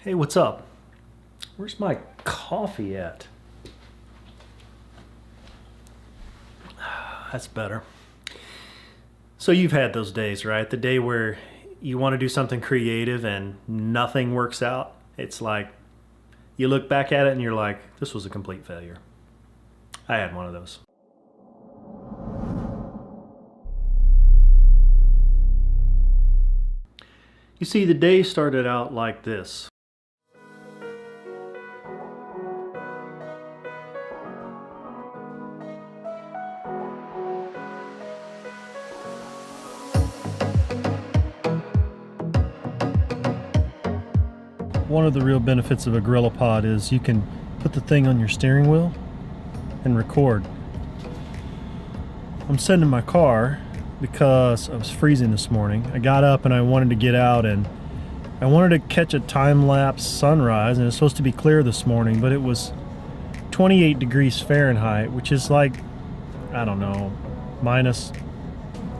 Hey, what's up? Where's my coffee at? That's better. So you've had those days, right? The day where you want to do something creative and nothing works out. It's like you look back at it and you're like, this was a complete failure. I had one of those. You see, the day started out like this. One of the real benefits of a GorillaPod is you can put the thing on your steering wheel and record. I'm sitting in my car because I was freezing this morning. I got up and I wanted to get out and I wanted to catch a time-lapse sunrise, and it's supposed to be clear this morning, but it was 28 degrees Fahrenheit, which is like, I don't know, minus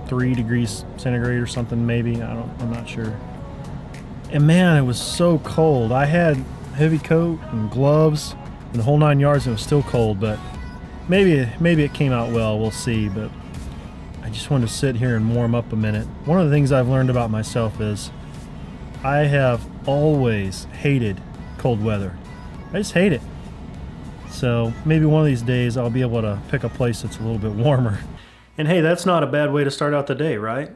3 degrees centigrade or something maybe. I'm not sure. And man, it was so cold. I had heavy coat and gloves and the whole 9 yards, and it was still cold, but maybe it came out well, we'll see. But I just wanted to sit here and warm up a minute. One of the things I've learned about myself is I have always hated cold weather. I just hate it. So maybe one of these days I'll be able to pick a place that's a little bit warmer. And hey, that's not a bad way to start out the day, right?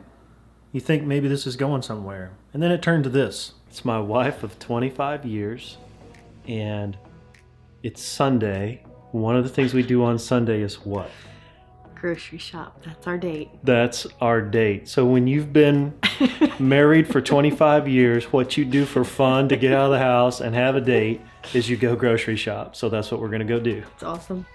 You think maybe this is going somewhere. And then it turned to this. It's my wife of 25 years, and it's Sunday. One of the things we do on Sunday is what? Grocery shop. That's our date. That's our date. So when you've been married for 25 years, what you do for fun to get out of the house and have a date is you go grocery shop. So that's what we're gonna go do. It's awesome.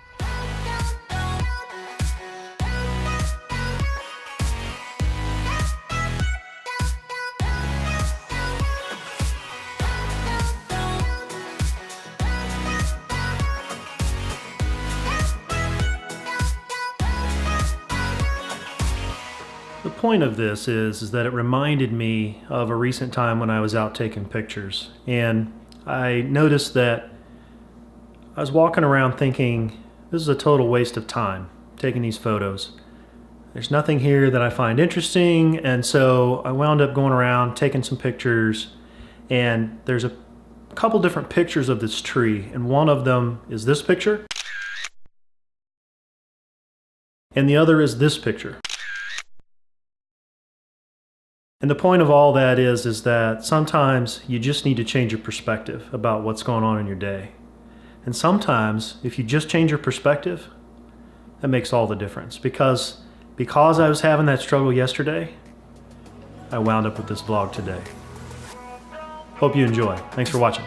The point of this is that it reminded me of a recent time when I was out taking pictures, and I noticed that I was walking around thinking, this is a total waste of time taking these photos. There's nothing here that I find interesting, and so I wound up going around taking some pictures, and there's a couple different pictures of this tree, and one of them is this picture, and the other is this picture. And the point of all that is that sometimes you just need to change your perspective about what's going on in your day. And sometimes, if you just change your perspective, that makes all the difference. Because I was having that struggle yesterday, I wound up with this vlog today. Hope you enjoy. Thanks for watching.